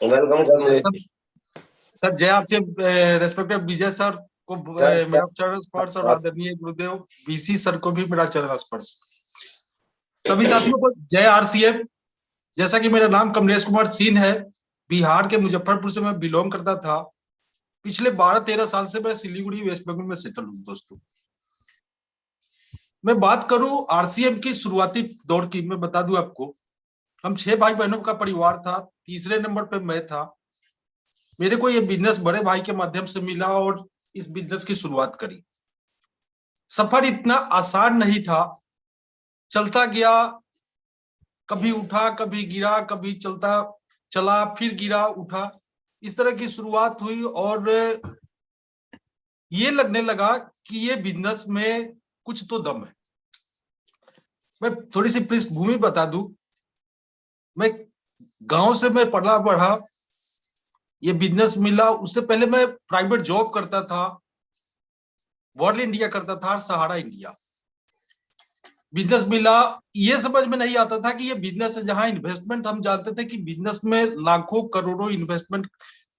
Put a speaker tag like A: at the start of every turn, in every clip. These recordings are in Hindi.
A: वेलकम कर
B: सर सर जय आपसे रेस्पेक्टेड विजय सर को
A: सर
B: मेरा चरण स्पर्श और आदरणीय गुरुदेव बीसी सर को भी मेरा चरण स्पर्श। सभी साथियों को जय आरसीएफ। जैसा कि मेरा नाम कमलेश कुमार सिंह है, बिहार के मुजफ्फरपुर से मैं बिलोंग करता था। पिछले 12-13 साल से मैं सिलीगुड़ी वेस्ट बंगाल में सेटल हूँ। दोस्तों, मैं बात करूं आरसीएम की शुरुआती दौर की, मैं बता दूं आपको, हम 6 भाई बहनों का परिवार था। तीसरे नंबर पे मैं था। मेरे को ये बिजनेस बड़े भाई के माध्यम से मिला और इस बिजनेस की शुरुआत करी। सफर इतना आसान नहीं था, चलता गया, कभी उठा कभी गिरा, कभी चलता चला फिर गिरा उठा, इस तरह की शुरुआत हुई। और ये लगने लगा कि ये बिजनेस में कुछ तो दम है। मैं थोड़ी सी पृष्ठभूमि बता दूं। मैं गांव से मैं पढ़ा बढ़ा, ये बिजनेस मिला। उससे पहले मैं प्राइवेट जॉब करता था, वर्ल्ड इंडिया करता था, सहारा इंडिया। बिजनेस मिला, ये समझ में नहीं आता था कि ये बिजनेस है जहां इन्वेस्टमेंट, हम जानते थे कि बिजनेस में लाखों करोड़ों इन्वेस्टमेंट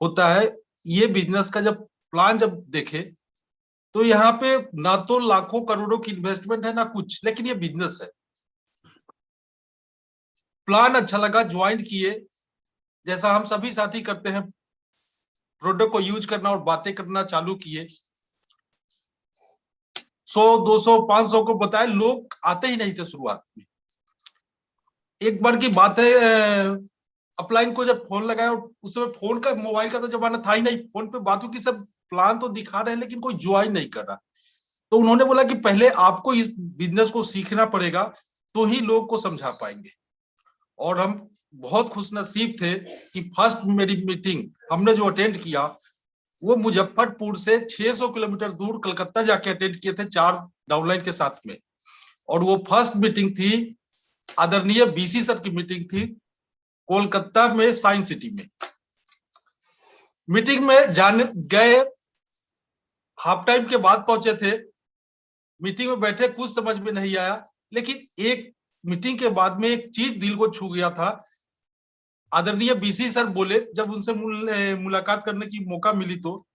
B: होता है। ये बिजनेस का जब प्लान जब देखे तो यहाँ पे ना तो लाखों करोड़ों की इन्वेस्टमेंट है ना कुछ, लेकिन ये बिजनेस है। प्लान अच्छा लगा, ज्वाइन किए। जैसा हम सभी साथी करते हैं, प्रोडक्ट को यूज करना और बातें करना चालू किए। 100, 200, 500 को बताए, लोग आते ही नहीं थे शुरुआत में। एक बार की बात है, अपलाइन को जब फोन लगाया, उस समय फोन का, मोबाइल का तो जमाना था ही नहीं, फोन पे बातों की सब प्लान तो दिखा रहे हैं लेकिन कोई ज्वाइन नहीं कर रहा। तो उन्होंने बोला कि पहले आपको इस बिजनेस को सीखना पड़ेगा, तो ही लोग को समझा पाएंगे। और हम बहुत खुशनसीब थे कि फर्स्ट मेरी मीटिंग हमने जो अटेंड किया, वो मुजफ्फरपुर से 600 किलोमीटर दूर कलकत्ता जाके अटेंड किए थे, 4 डाउनलाइन के साथ में। और वो फर्स्ट मीटिंग थी, आदरणीय बीसी सर की मीटिंग थी, कोलकाता में साइंस सिटी में। मीटिंग में जाने गए, हाफ टाइम के बाद पहुंचे थे। मीटिंग में बैठे, कुछ समझ में नहीं आया, लेकिन एक मीटिंग के बाद में एक चीज दिल को छू गया था। आदरणीय बीसी सर बोले, जब उनसे मुलाकात करने की मौका मिली, तो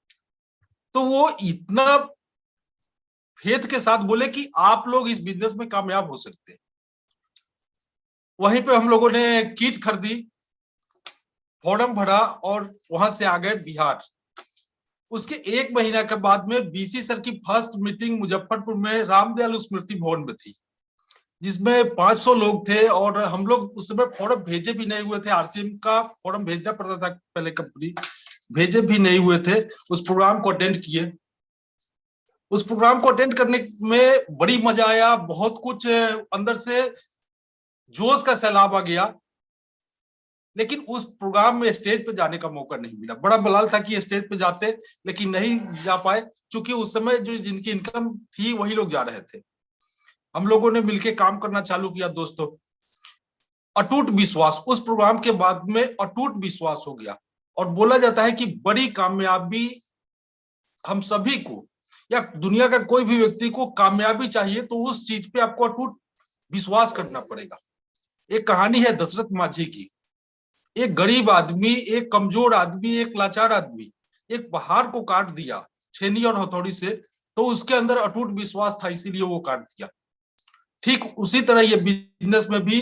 B: वो इतना फेथ के साथ बोले कि आप लोग इस बिजनेस में कामयाब हो सकते हैं। वहीं पे हम लोगों ने किट खरीदी, फॉर्म भरा और वहां से आ गए बिहार। उसके 1 महीना के बाद में बीसी सर की फर्स्ट मीटिंग मुजफ्फरपुर में रामदयाल स्मृति भवन में थी, जिसमें 500 लोग थे। और हम लोग उस समय फॉर्म भेजे भी नहीं हुए थे, आरसीएम का फॉर्म भेजना पड़ता था पहले, कंपनी भेजे भी नहीं हुए थे। उस प्रोग्राम को अटेंड किए। उस प्रोग्राम को अटेंड करने में बड़ी मजा आया, बहुत कुछ अंदर से जोश का सैलाब आ गया। लेकिन उस प्रोग्राम में स्टेज पे जाने का मौका नहीं मिला। बड़ा बलाल था कि स्टेज पे जाते, लेकिन नहीं जा पाए, क्योंकि उस समय जो जिनकी इनकम थी वही लोग जा रहे थे। हम लोगों ने मिलकर काम करना चालू किया। दोस्तों, अटूट विश्वास, उस प्रोग्राम के बाद में अटूट विश्वास हो गया। और बोला जाता है कि बड़ी कामयाबी हम सभी को, या दुनिया का कोई भी व्यक्ति को कामयाबी चाहिए तो उस चीज पे आपको अटूट विश्वास करना पड़ेगा। एक कहानी है दशरथ माझी की। एक गरीब आदमी, एक कमजोर आदमी, एक लाचार आदमी एक पहाड़ को काट दिया छेनी और हथौड़ी से, तो उसके अंदर अटूट विश्वास था, इसीलिए वो काट दिया। ठीक उसी तरह ये बिजनेस में भी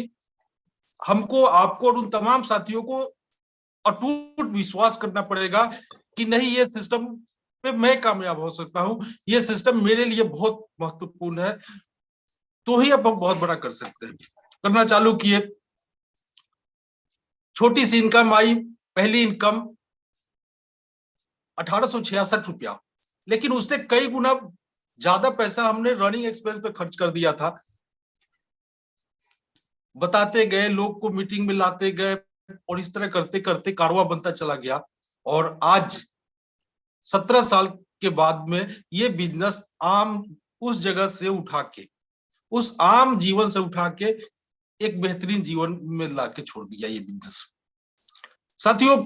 B: हमको, आपको और उन तमाम साथियों को अटूट विश्वास करना पड़ेगा कि नहीं, ये सिस्टम पे मैं कामयाब हो सकता हूं, ये सिस्टम मेरे लिए बहुत महत्वपूर्ण है, तो ही अब हम बहुत बड़ा कर सकते हैं। करना चालू किए। छोटी सी इनकम आई, पहली इनकम 1866 रुपया, लेकिन उससे कई गुना ज्यादा पैसा हमने रनिंग एक्सपेंस पे खर्च कर दिया था। बताते गए, लोग को मीटिंग में लाते गए, और इस तरह करते करते कारवा बनता चला गया। और आज 17 साल के बाद में ये बिजनेस आम उस जगह से उठा के, उस आम जीवन से उठा के एक बेहतरीन जीवन में ला के छोड़ दिया ये बिजनेस। साथियों,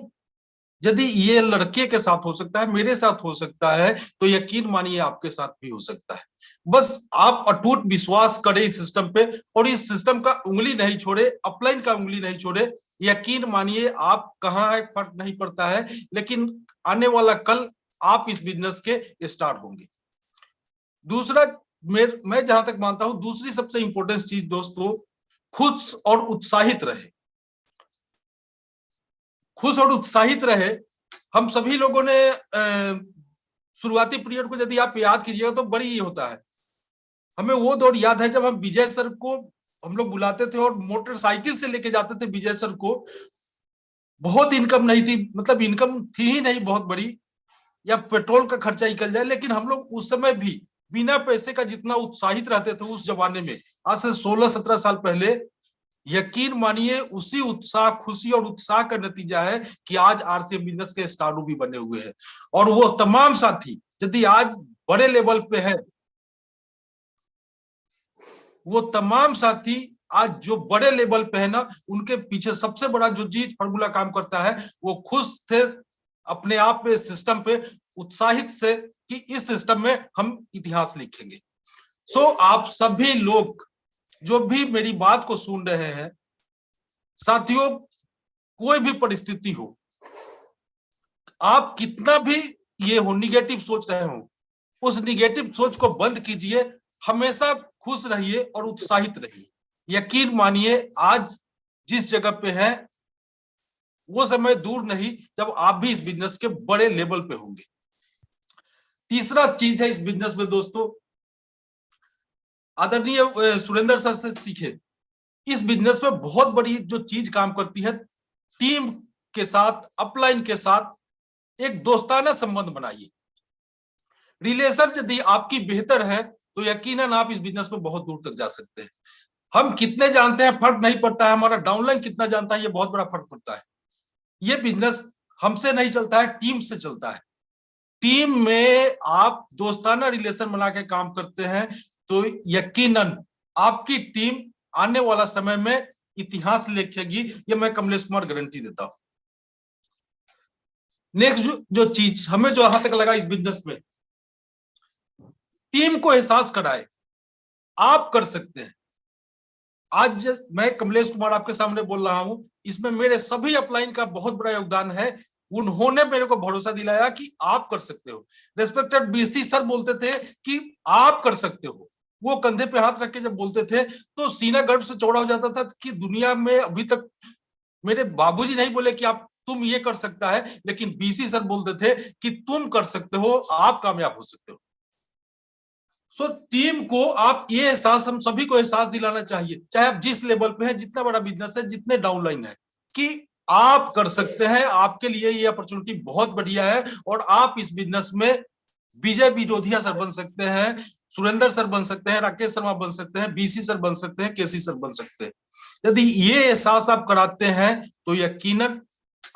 B: यदि ये लड़के के साथ हो सकता है, मेरे साथ हो सकता है, तो यकीन मानिए आपके साथ भी हो सकता है। बस आप अटूट विश्वास करें इस सिस्टम पे, और इस सिस्टम का उंगली नहीं छोड़े, अपलाइन का उंगली नहीं छोड़े। यकीन मानिए आप कहाँ है फर्क नहीं पड़ता है, लेकिन आने वाला कल आप इस बिजनेस के स्टार्ट होंगे। दूसरा, मैं जहां तक मानता हूं, दूसरी सबसे इंपॉर्टेंट चीज दोस्तों, खुश और उत्साहित रहे। खुश और उत्साहित रहे। हम सभी लोगों ने शुरुआती पीरियड को यदि आप याद कीजिएगा तो बड़ी ही होता है। हमें वो दौर याद है जब हम विजय सर को हम लोग बुलाते थे और मोटरसाइकिल से लेके जाते थे विजय सर को। बहुत इनकम नहीं थी, मतलब इनकम थी ही नहीं बहुत बड़ी, या पेट्रोल का खर्चा निकल जाए, लेकिन हम लोग उस समय भी बिना पैसे का जितना उत्साहित रहते थे उस जमाने में, आज से 16-17 साल पहले, यकीन मानिए उसी उत्साह, खुशी और उत्साह का नतीजा है कि आज आरसीएम बिजनेस के स्टार भी बने हुए हैं। और वो तमाम साथी यदि आज बड़े लेवल पे है, वो तमाम साथी आज जो बड़े लेवल पे है ना, उनके पीछे सबसे बड़ा जो चीज फॉर्मूला काम करता है, वो खुश थे अपने आप पे, सिस्टम पे, उत्साहित से कि इस सिस्टम में हम इतिहास लिखेंगे। सो आप सभी लोग जो भी मेरी बात को सुन रहे हैं साथियों, कोई भी परिस्थिति हो, आप कितना भी ये हो निगेटिव सोच रहे हो, उस निगेटिव सोच को बंद कीजिए। हमेशा खुश रहिए और उत्साहित रहिए। यकीन मानिए आज जिस जगह पे है वो समय दूर नहीं जब आप भी इस बिजनेस के बड़े लेवल पे होंगे। तीसरा चीज है इस बिजनेस में दोस्तों, आदरणीय सुरेंद्र सर से सीखे। इस बिजनेस में बहुत बड़ी जो चीज काम करती है, टीम के साथ, अपलाइन के साथ एक दोस्ताना संबंध बनाइए। रिलेशन यदि आपकी बेहतर है तो यकीनन आप इस बिजनेस में बहुत दूर तक जा सकते हैं। हम कितने जानते हैं फर्क नहीं पड़ता है, हमारा डाउनलाइन कितना जानता है ये बहुत बड़ा फर्क पड़ता है। ये बिजनेस हमसे नहीं चलता है, टीम से चलता है। टीम में आप दोस्ताना रिलेशन बना के काम करते हैं तो यकीनन आपकी टीम आने वाला समय में इतिहास लिखेगी, ये मैं कमलेश कुमार गारंटी देता हूं। नेक्स्ट जो चीज हमें जो यहां तक लगा इस बिजनेस में, टीम को एहसास कराए आप कर सकते हैं। आज मैं कमलेश कुमार आपके सामने बोल रहा हूं, इसमें मेरे सभी अपलाइन का बहुत बड़ा योगदान है। उन्होंने मेरे को भरोसा दिलाया कि आप कर सकते हो। रेस्पेक्टेड बीसी सर बोलते थे कि आप कर सकते हो, वो कंधे पे हाथ रख के जब बोलते थे तो सीना गर्व से चौड़ा हो जाता था कि दुनिया में अभी तक मेरे बाबूजी नहीं बोले कि आप तुम ये कर सकता है, लेकिन बीसी सर बोलते थे कि तुम कर सकते हो, आप कामयाब हो सकते हो। सो टीम को आप ये एहसास, हम सभी को एहसास दिलाना चाहिए, चाहे आप जिस लेवल पे है, जितना बड़ा बिजनेस है, जितने डाउनलाइन है, कि आप कर सकते हैं। आपके लिए ये अपॉर्चुनिटी बहुत बढ़िया है और आप इस बिजनेस में विजय विरोधिया सर बन सकते हैं, सुरेंद्र सर बन सकते हैं, राकेश शर्मा बन सकते हैं, बीसी सर बन सकते हैं, केसी सर बन सकते हैं। यदि ये एहसास आप कराते हैं तो यकीनन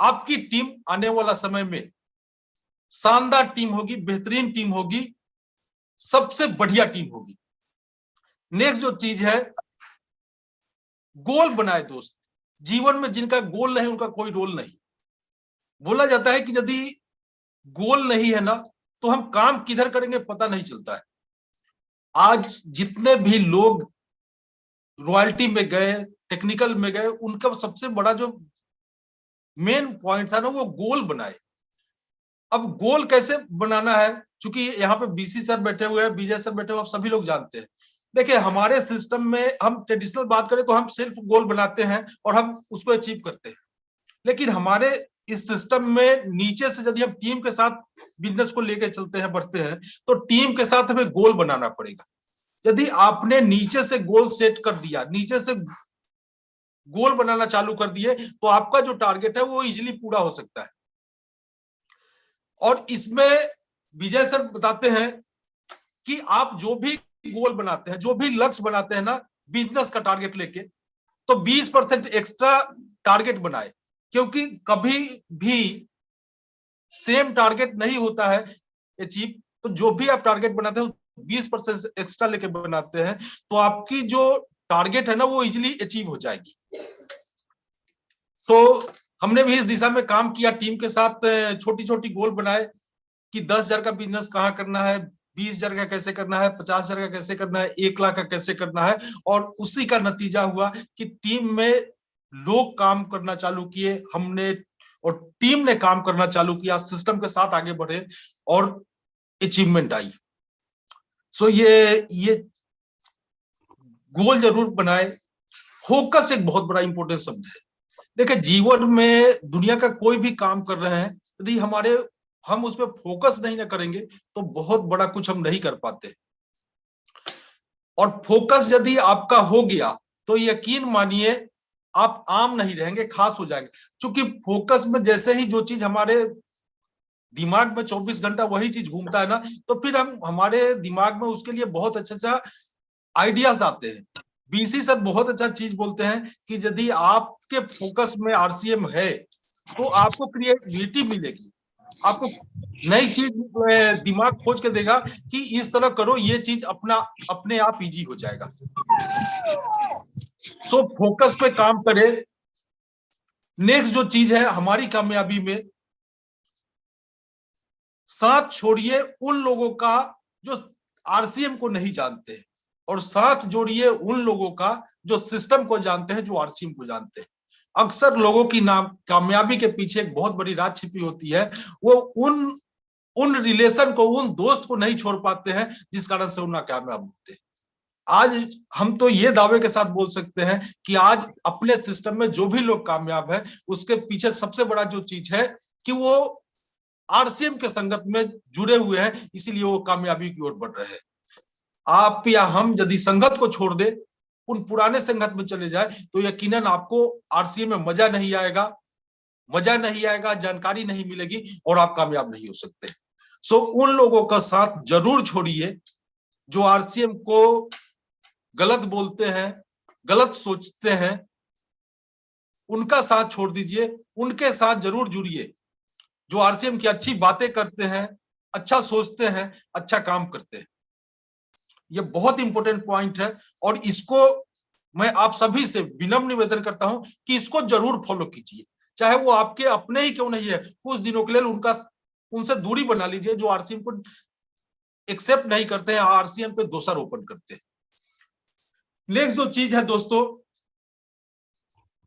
B: आपकी टीम आने वाला समय में शानदार टीम होगी, बेहतरीन टीम होगी, सबसे बढ़िया टीम होगी। नेक्स्ट जो चीज है, गोल बनाए दोस्त। जीवन में जिनका गोल नहीं उनका कोई रोल नहीं। बोला जाता है कि यदि गोल नहीं है ना तो हम काम किधर करेंगे पता नहीं चलता है। आज जितने भी लोग रॉयल्टी में गए, टेक्निकल में गए, उनका सबसे बड़ा जो मेन पॉइंट था ना, वो गोल बनाए। अब गोल कैसे बनाना है, क्योंकि यहाँ पे बीसी सर बैठे हुए हैं, विजय सर बैठे हुए हैं, सभी लोग जानते हैं। देखिए हमारे सिस्टम में हम ट्रेडिशनल बात करें तो हम सिर्फ गोल बनाते हैं और हम उसको अचीव करते हैं। लेकिन हमारे इस सिस्टम में नीचे से यदि हम टीम के साथ बिजनेस को लेकर चलते हैं, बढ़ते हैं, तो टीम के साथ हमें गोल बनाना पड़ेगा। यदि आपने नीचे से गोल सेट कर दिया, नीचे से गोल बनाना चालू कर दिए, तो आपका जो टारगेट है वो इजीली पूरा हो सकता है। और इसमें विजय सर बताते हैं कि आप जो भी गोल बनाते हैं, जो भी लक्ष्य बनाते हैं ना बिजनेस का टारगेट लेके, तो 20% एक्स्ट्रा टारगेट बनाए, क्योंकि कभी भी सेम टारगेट नहीं होता है अचीव। तो जो भी आप टारगेट बनाते हैं 20% एक्स्ट्रा लेके बनाते हैं तो आपकी जो टारगेट है ना वो इजीली अचीव हो जाएगी। सो हमने भी इस दिशा में काम किया, टीम के साथ छोटी छोटी गोल बनाए कि 10,000 का बिजनेस कहाँ करना है, 20,000 का कैसे करना है, 50,000 का कैसे करना है, 1 लाख का कैसे करना है। और उसी का नतीजा हुआ कि टीम में लोग काम करना चालू किए, हमने और टीम ने काम करना चालू किया, सिस्टम के साथ आगे बढ़े और अचीवमेंट आई। सो ये गोल जरूर बनाए। फोकस एक बहुत बड़ा इंपॉर्टेंट शब्द है। देखिए, जीवन में दुनिया का कोई भी काम कर रहे हैं, यदि हम उस पर फोकस नहीं ना करेंगे तो बहुत बड़ा कुछ हम नहीं कर पाते। और फोकस यदि आपका हो गया तो यकीन मानिए आप आम नहीं रहेंगे, खास हो जाएंगे। क्योंकि फोकस में जैसे ही जो चीज हमारे दिमाग में 24 घंटा वही चीज घूमता है ना, तो फिर हमारे दिमाग में उसके लिए बहुत अच्छा आइडियाज आते हैं। बीसी सर बहुत अच्छा चीज बोलते हैं कि यदि आपके फोकस में आरसीएम है तो आपको क्रिएटिविटी मिलेगी, आपको नई चीज दिमाग खोज के देगा कि इस तरह करो, ये चीज अपने आप इजी हो जाएगा। सो फोकस पे काम करें। नेक्स्ट जो चीज है हमारी कामयाबी में, साथ छोड़िए उन लोगों का जो आरसीएम को नहीं जानते, और साथ जोड़िए उन लोगों का जो सिस्टम को जानते हैं, जो आरसीएम को जानते हैं। अक्सर लोगों की कामयाबी के पीछे एक बहुत बड़ी राज छिपी होती है। वो उन रिलेशन को, उन दोस्त को नहीं छोड़ पाते हैं जिस कारण से वो नाकामयाब होते हैं। आज हम तो ये दावे के साथ बोल सकते हैं कि आज अपने सिस्टम में जो भी लोग कामयाब है, उसके पीछे सबसे बड़ा जो चीज है कि वो आरसीएम के संगत में जुड़े हुए हैं, इसीलिए वो कामयाबी की ओर बढ़ रहे हैं। आप या हम यदि संगत को छोड़ दे, उन पुराने संगत में चले जाए, तो यकीनन आपको आरसीएम में मजा नहीं आएगा, जानकारी नहीं मिलेगी और आप कामयाब नहीं हो सकते। सो उन लोगों का साथ जरूर छोड़िए जो आरसीएम को गलत बोलते हैं, गलत सोचते हैं, उनका साथ छोड़ दीजिए। उनके साथ जरूर जुड़िए जो आरसीएम की अच्छी बातें करते हैं, अच्छा सोचते हैं, अच्छा काम करते हैं। ये बहुत इंपॉर्टेंट पॉइंट है और इसको मैं आप सभी से विनम्र निवेदन करता हूं कि इसको जरूर फॉलो कीजिए। चाहे वो आपके अपने ही क्यों नहीं है, कुछ दिनों के लिए उनसे दूरी बना लीजिए जो आरसीएम को एक्सेप्ट नहीं करते हैं, आरसीएम पे दोषारोपण करते हैं। नेक्स्ट जो चीज है दोस्तों,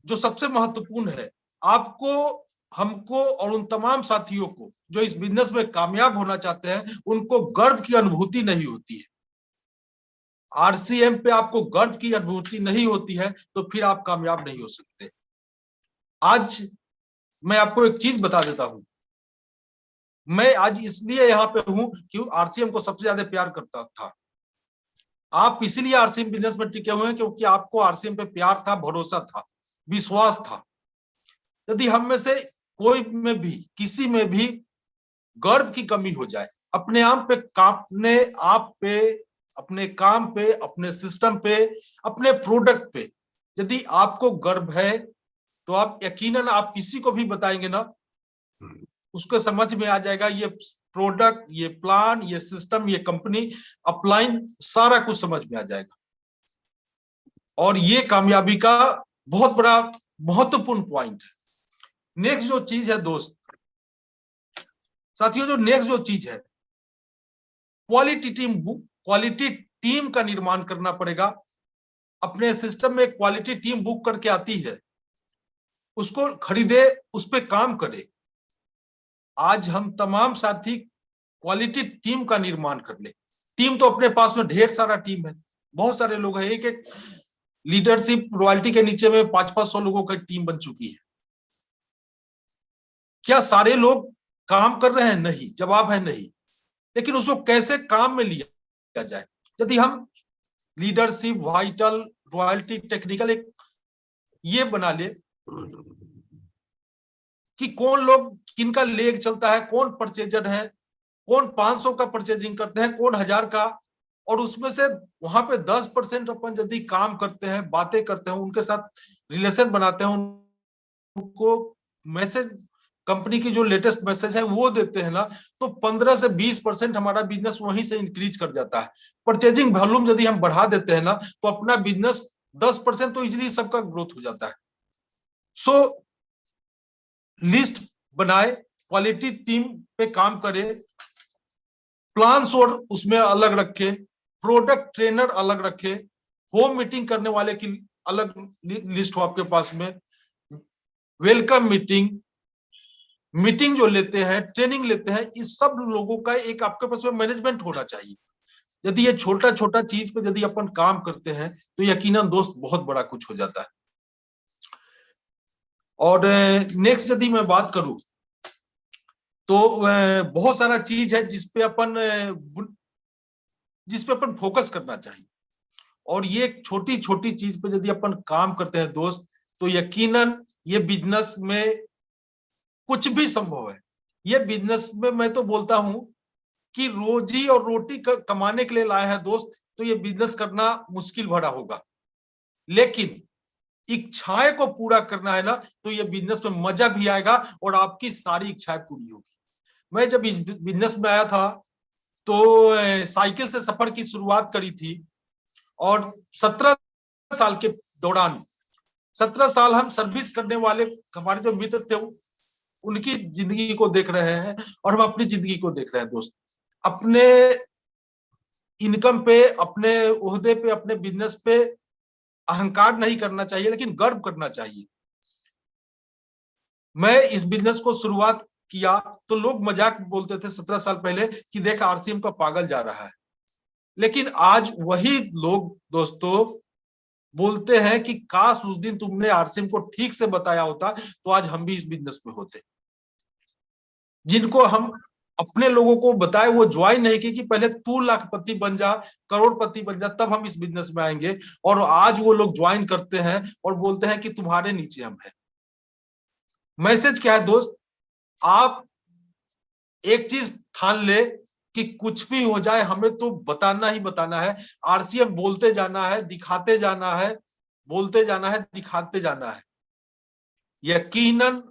B: जो सबसे महत्वपूर्ण है, आपको, हमको और उन तमाम साथियों को जो इस बिजनेस में कामयाब होना चाहते हैं, उनको गर्व की अनुभूति नहीं होती है। आरसीएम पे आपको गर्व की अनुभूति नहीं होती है तो फिर आप कामयाब नहीं हो सकते। आज मैं आपको एक चीज बता देता हूं, मैं आज इसलिए यहां पे हूं कि आरसीएम को सबसे ज्यादा प्यार करता था। आप इसीलिए आरसीएम बिजनेस में टिके हुए हैं क्योंकि आपको आरसीएम पे प्यार था, भरोसा था, विश्वास था। यदि हम में से कोई में भी, किसी में भी गर्व की कमी हो जाए, अपने आप पे, अपने काम पे, अपने सिस्टम पे, अपने प्रोडक्ट पे यदि आपको गर्व है, तो आप यकीनन आप किसी को भी बताएंगे ना, उसको समझ में आ जाएगा ये प्रोडक्ट, ये प्लान, ये सिस्टम, ये कंपनी, अपलाइन, सारा कुछ समझ में आ जाएगा। और ये कामयाबी का बहुत बड़ा महत्वपूर्ण पॉइंट है। नेक्स्ट जो चीज है दोस्त साथियों, जो नेक्स्ट जो चीज है, क्वालिटी टीम का निर्माण करना पड़ेगा। अपने सिस्टम में क्वालिटी टीम बुक करके आती है, उसको खरीदे, उस पर काम करे। आज हम तमाम साथी क्वालिटी टीम का निर्माण कर ले। टीम तो अपने पास में ढेर सारा टीम है, बहुत सारे लोग हैं, एक एक लीडरशिप रॉयल्टी के नीचे में 500-500 लोगों की टीम बन चुकी है। क्या सारे लोग काम कर रहे हैं? नहीं, जवाब है नहीं। लेकिन उसको कैसे काम में लिया जाए, यदि हम लीडरशिप, वाइटल, रॉयल्टी, टेक्निकल एक ये बना ले कि कौन लोग, किनका लेग चलता है, कौन परचेजर है, कौन 500 का परचेजिंग करते हैं, कौन 1000 का, और उसमें से वहां पे 10% अपन यदि काम करते हैं, बातें करते हैं, उनके साथ रिलेशन बनाते हैं, उनको मैसेज, कंपनी की जो लेटेस्ट मैसेज है वो देते हैं ना, तो 15 से 20% हमारा बिजनेस वहीं से इंक्रीज कर जाता है। परचेजिंग वॉल्यूम यदि हम बढ़ा देते हैं ना, तो अपना बिजनेस 10% तो इजीली सबका ग्रोथ हो जाता है। सो लिस्ट बनाए, क्वालिटी टीम पे काम करे, प्लान्स और उसमें अलग रखे, प्रोडक्ट ट्रेनर अलग रखे, होम मीटिंग करने वाले की अलग लिस्ट हो आपके पास में, वेलकम मीटिंग, मीटिंग जो लेते हैं, ट्रेनिंग लेते हैं, इस सब लोगों का एक आपके पास में मैनेजमेंट होना चाहिए। यदि ये छोटा छोटा चीज पे यदि अपन काम करते हैं तो यकीनन दोस्त बहुत बड़ा कुछ हो जाता है। और नेक्स्ट यदि मैं बात करूं तो बहुत सारा चीज है जिसपे अपन फोकस करना चाहिए। और ये छोटी छोटी चीज पे यदि अपन काम करते हैं दोस्त, तो यकीनन ये बिजनेस में कुछ भी संभव है। ये बिजनेस में मैं तो बोलता हूं कि रोजी और रोटी कमाने के लिए लाया है दोस्त, तो ये बिजनेस करना मुश्किल भरा होगा, लेकिन इच्छाएं को पूरा करना है ना, तो ये बिजनेस में मजा भी आएगा और आपकी सारी इच्छाएं पूरी होगी। मैं जब बिजनेस में आया था तो साइकिल से सफर की शुरुआत करी थी, और 17 साल के दौरान 17 साल हम सर्विस करने वाले हमारे जो मित्र थे उनकी जिंदगी को देख रहे हैं और हम अपनी जिंदगी को देख रहे हैं दोस्त। अपने इनकम पे, अपने ओहदे पे, अपने बिजनेस पे अहंकार नहीं करना चाहिए, लेकिन गर्व करना चाहिए। मैं इस बिजनेस को शुरुआत किया तो लोग मजाक बोलते थे 17 साल पहले कि देख आरसीएम का पागल जा रहा है, लेकिन आज वही लोग दोस्तों बोलते हैं कि काश उस दिन तुमने आरसीएम को ठीक से बताया होता तो आज हम भी इस बिजनेस में होते। जिनको हम अपने लोगों को बताए वो ज्वाइन नहीं की कि पहले तू लाखपति बन जा, करोड़पति बन जा, तब हम इस बिजनेस में आएंगे, और आज वो लोग ज्वाइन करते हैं और बोलते हैं कि तुम्हारे नीचे हम हैं। मैसेज क्या है दोस्त, आप एक चीज ठान ले कि कुछ भी हो जाए हमें तो बताना ही बताना है। आरसीएम बोलते जाना है, दिखाते जाना है, बोलते जाना है, दिखाते जाना है। यकीनन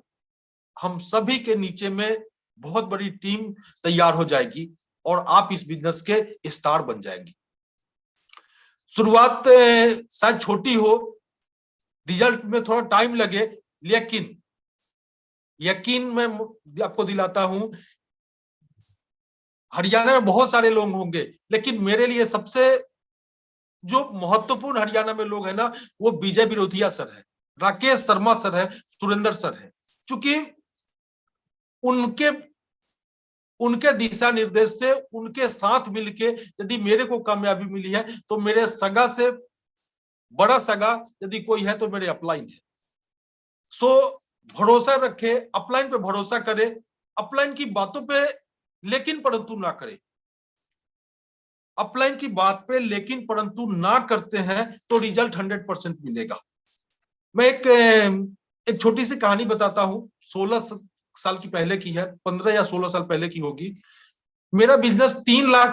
B: हम सभी के नीचे में बहुत बड़ी टीम तैयार हो जाएगी और आप इस बिजनेस के स्टार बन जाएंगे। शुरुआत शायद छोटी हो, रिजल्ट में थोड़ा टाइम लगे, लेकिन यकीन मैं आपको दिलाता हूं हरियाणा में बहुत सारे लोग होंगे, लेकिन मेरे लिए सबसे जो महत्वपूर्ण हरियाणा में लोग हैं ना, वो विजय विरोधिया सर है, राकेश शर्मा सर है, सुरेंद्र सर है। क्योंकि उनके उनके दिशा निर्देश से, उनके साथ मिलके यदि मेरे को कामयाबी मिली है तो मेरे सगा से बड़ा सगा यदि कोई है तो मेरे अपलाइन है। सो भरोसा रखे, अपलाइन पे भरोसा करे, अपलाइन की बातों पे लेकिन परंतु ना करे। अपलाइन की बात पे लेकिन परंतु ना करते हैं तो रिजल्ट 100% मिलेगा। मैं एक छोटी सी कहानी बताता हूं, 16 साल की पहले की है, 15 या 16 साल पहले की होगी। मेरा बिजनेस 3 लाख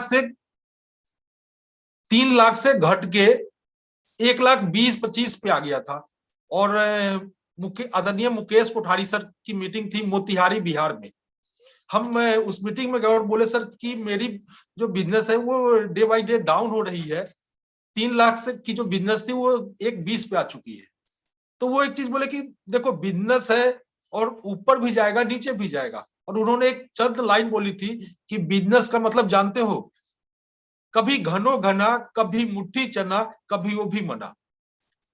B: से घट के 1,20,25 पे आ गया था। और आदरणीय मुकेश कोठारी सर की मीटिंग थी मोतिहारी बिहार में। हम उस मीटिंग में गए और बोले सर कि मेरी जो बिजनेस है वो डे बाई डे डाउन हो रही है, 3 लाख से की जो बिजनेस थी वो 1,20 पे आ चुकी है। तो वो एक चीज बोले कि देखो बिजनेस है और ऊपर भी जाएगा नीचे भी जाएगा। और उन्होंने एक चंद लाइन बोली थी कि बिजनेस का मतलब जानते हो, कभी घनो घना, कभी मुट्ठी चना, कभी वो भी मना।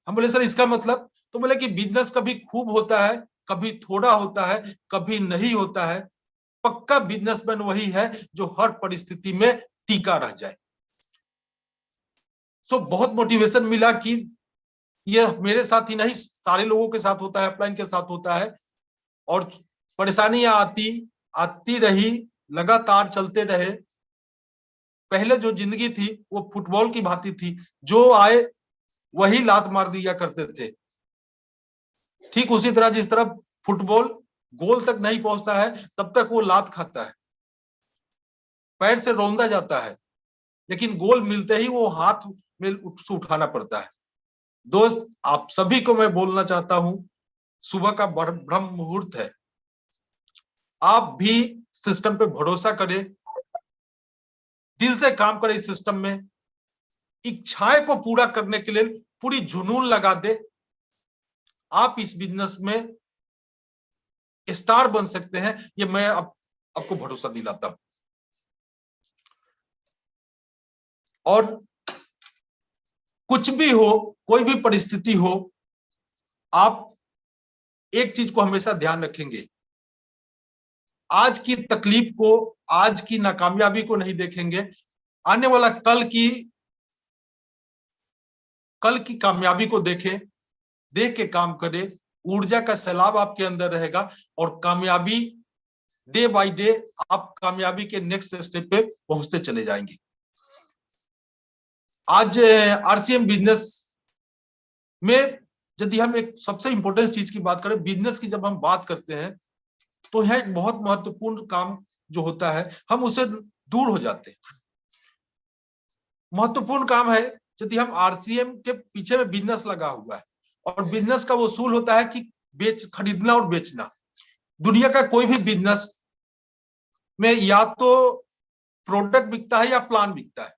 B: हम बोले सर इसका मतलब? तो बोले कि बिजनेस कभी खूब होता है, कभी थोड़ा होता है, कभी नहीं होता है। पक्का बिजनेसमैन वही है जो हर परिस्थिति में टीका रह जाए। तो बहुत मोटिवेशन मिला कि ये मेरे साथ ही नहीं सारे लोगों के साथ होता है, अपलाइन के साथ होता है। और परेशानियां आती आती रही, लगातार चलते रहे। पहले जो जिंदगी थी वो फुटबॉल की भांति थी, जो आए वही लात मार दिया करते थे। ठीक उसी तरह जिस तरह फुटबॉल गोल तक नहीं पहुंचता है तब तक वो लात खाता है, पैर से रौंदा जाता है, लेकिन गोल मिलते ही वो हाथ में से उठाना पड़ता है। दोस्त आप सभी को मैं बोलना चाहता हूं, सुबह का ब्रह्म मुहूर्त है, आप भी सिस्टम पे भरोसा करें, दिल से काम करें इस सिस्टम में, इच्छाएं को पूरा करने के लिए पूरी जुनून लगा दे। आप इस बिजनेस में स्टार बन सकते हैं, ये मैं आपको भरोसा दिलाता हूं। और कुछ भी हो, कोई भी परिस्थिति हो, आप एक चीज को हमेशा ध्यान रखेंगे, आज की तकलीफ को, आज की नाकामयाबी को नहीं देखेंगे, आने वाला कल की कामयाबी को देखें, देख के काम करें। ऊर्जा का सैलाब आपके अंदर रहेगा और कामयाबी डे बाय डे, आप कामयाबी के नेक्स्ट स्टेप पे पहुंचते चले जाएंगे। आज आरसीएम बिजनेस में यदि हम एक सबसे इंपॉर्टेंट चीज की बात करें, बिजनेस की जब हम बात करते हैं, तो यह एक बहुत महत्वपूर्ण काम जो होता है, हम उससे दूर हो जाते हैं। महत्वपूर्ण काम है, यदि हम आरसीएम के पीछे में बिजनेस लगा हुआ है, और बिजनेस का वो उसूल होता है कि खरीदना और बेचना। दुनिया का कोई भी बिजनेस में या तो प्रोडक्ट बिकता है या प्लान बिकता है।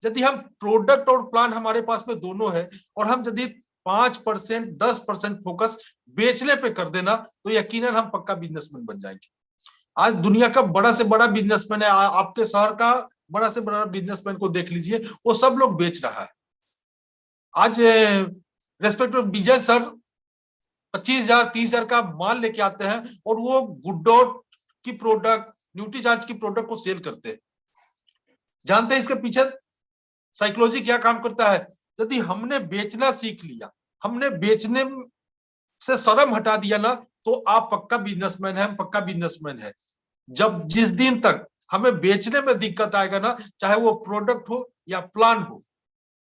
B: यदि हम प्रोडक्ट और प्लान हमारे पास में दोनों है, और हम यदि 5% 10% फोकस बेचने पे कर देना, तो यकीनन हम पक्का बिजनेसमैन बन जाएंगे। आज दुनिया का बड़ा से बड़ा बिजनेसमैन है, आपके शहर का बड़ा से बड़ा बिजनेसमैन को देख लीजिए, वो सब लोग बेच रहा है। आज रेस्पेक्टिव विजय सर 25,000 30,000 का माल लेके आते हैं, और वो गुडडॉट की प्रोडक्ट, न्यूट्रीचार्ज की प्रोडक्ट को सेल करते हैं। जानते हैं इसके पीछे साइकोलॉजी क्या काम करता है? यदि हमने बेचना सीख लिया, हमने बेचने से शर्म हटा दिया ना, तो आप पक्का बिजनेसमैन है, हम पक्का बिजनेसमैन है। जब जिस दिन तक हमें बेचने में दिक्कत आएगा ना, चाहे वो प्रोडक्ट हो या प्लान हो,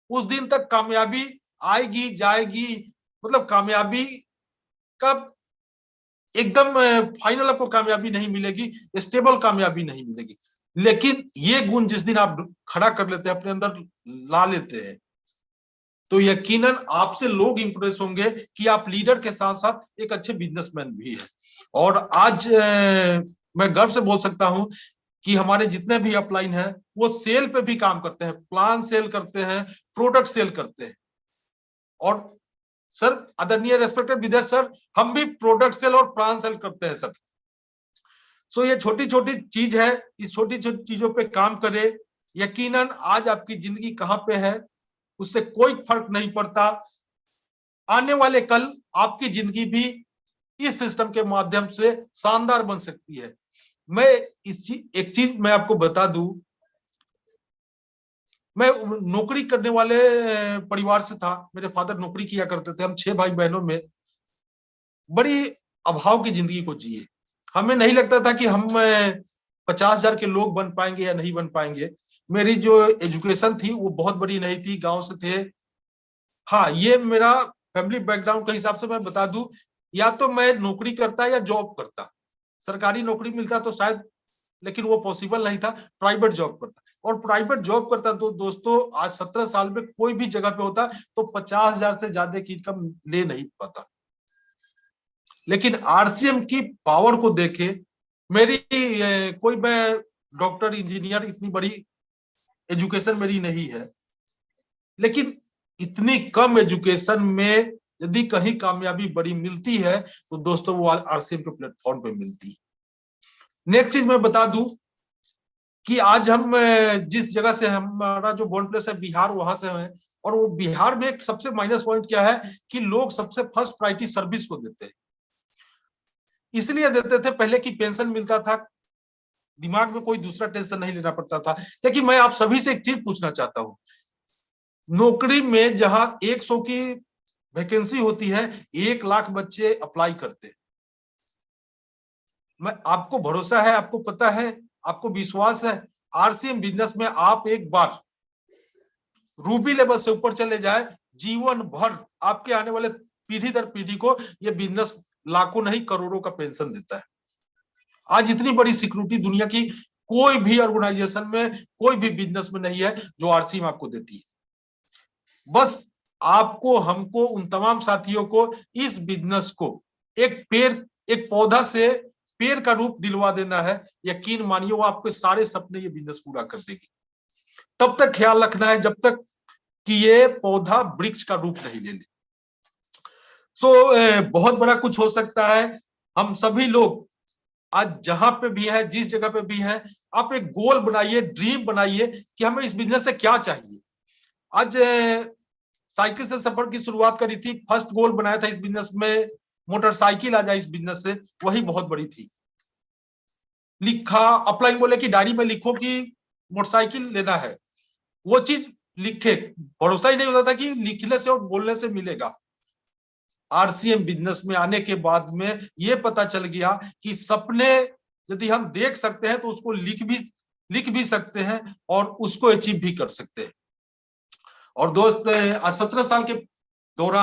B: उस दिन तक कामयाबी आएगी जाएगी, मतलब कामयाबी का एकदम फाइनल आपको कामयाबी नहीं मिलेगी, स्टेबल कामयाबी नहीं मिलेगी। लेकिन ये गुण जिस दिन आप खड़ा कर लेते हैं, अपने अंदर ला लेते हैं, तो यकीनन आपसे लोग इंप्रेस होंगे कि आप लीडर के साथ साथ एक अच्छे बिजनेसमैन भी हैं। और आज मैं गर्व से बोल सकता हूं कि हमारे जितने भी अपलाइन हैं, वो सेल पे भी काम करते हैं, प्लान सेल करते हैं, प्रोडक्ट सेल करते हैं। और सर, आदरणीय रेस्पेक्टेड विदेश सर, हम भी प्रोडक्ट सेल और प्लान सेल करते हैं सर। सो ये छोटी छोटी चीज है, इस छोटी छोटी चीजों पे काम करें, यकीनन आज आपकी जिंदगी कहां पे है उससे कोई फर्क नहीं पड़ता। आने वाले कल आपकी जिंदगी भी इस सिस्टम के माध्यम से शानदार बन सकती है। मैं एक चीज मैं आपको बता दूं, मैं नौकरी करने वाले परिवार से था, मेरे फादर नौकरी किया करते थे। हम 6 भाई बहनों में बड़ी अभाव की जिंदगी को जिए। हमें नहीं लगता था कि हम 50,000 के लोग बन पाएंगे या नहीं बन पाएंगे। मेरी जो एजुकेशन थी वो बहुत बड़ी नहीं थी, गांव से थे। हाँ, ये मेरा फैमिली बैकग्राउंड के हिसाब से मैं बता दूं, या तो मैं नौकरी करता या जॉब करता। सरकारी नौकरी मिलता तो शायद, लेकिन वो पॉसिबल नहीं था। प्राइवेट जॉब करता, और प्राइवेट जॉब करता तो दोस्तों आज 17 साल में कोई भी जगह पे होता तो 50,000 से ज्यादा की इनकम ले नहीं पाता। लेकिन आरसीएम की पावर को देखे, मेरी कोई मैं डॉक्टर इंजीनियर, इतनी बड़ी एजुकेशन मेरी नहीं है, लेकिन इतनी कम एजुकेशन में यदि कहीं कामयाबी बड़ी मिलती है तो दोस्तों वो आरसीएम के प्लेटफॉर्म पे मिलती है। नेक्स्ट चीज मैं बता दूं कि आज हम जिस जगह से, हमारा जो बॉर्न प्लेस है बिहार, वहां से है। और वो बिहार में एक सबसे माइनस पॉइंट क्या है कि लोग सबसे फर्स्ट प्रायोरिटी सर्विस को देते हैं। इसलिए देते थे पहले कि पेंशन मिलता था, दिमाग में कोई दूसरा टेंशन नहीं लेना पड़ता था। लेकिन मैं आप सभी से एक चीज पूछना चाहता हूं, नौकरी में जहां 100 की वैकेंसी होती है, 1 लाख बच्चे अप्लाई करते हैं। मैं आपको भरोसा है, आपको पता है, आपको विश्वास है, आरसीएम बिजनेस में आप एक बार रूबी लेवल से ऊपर चले जाए, जीवन भर आपके आने वाले पीढ़ी दर पीढ़ी को ये बिजनेस लाखों नहीं करोड़ों का पेंशन देता है। आज इतनी बड़ी सिक्योरिटी दुनिया की कोई भी ऑर्गेनाइजेशन में, कोई भी बिजनेस में नहीं है जो आरसीएम आपको देती है। बस आपको, हमको, उन तमाम साथियों को इस बिजनेस को एक पेड़, एक पौधा से पेड़ का रूप दिलवा देना है। यकीन मानिए वो आपके सारे सपने ये बिजनेस पूरा कर देगी। तब तक ख्याल रखना है जब तक कि ये पौधा वृक्ष का रूप नहीं ले ले। बहुत बड़ा कुछ हो सकता है। हम सभी लोग आज जहां पे भी है, जिस जगह पे भी है, आप एक गोल बनाइए, ड्रीम बनाइए कि हमें इस बिजनेस से क्या चाहिए। आज साइकिल से सफर की शुरुआत करी थी, फर्स्ट गोल बनाया था इस बिजनेस में मोटरसाइकिल आ जाए इस बिजनेस से, वही बहुत बड़ी थी। लिखा, अपलाइन बोले कि डायरी में लिखो कि मोटरसाइकिल लेना है, वो चीज लिखे। भरोसा ही नहीं होता था कि लिखने से और बोलने से मिलेगा। आरसीएम बिजनेस में आने के बाद में ये पता चल गया कि सपने यदि हम देख सकते हैं तो उसको लिख भी सकते हैं और उसको अचीव भी कर सकते हैं। और दोस्त, 17 साल के दौरान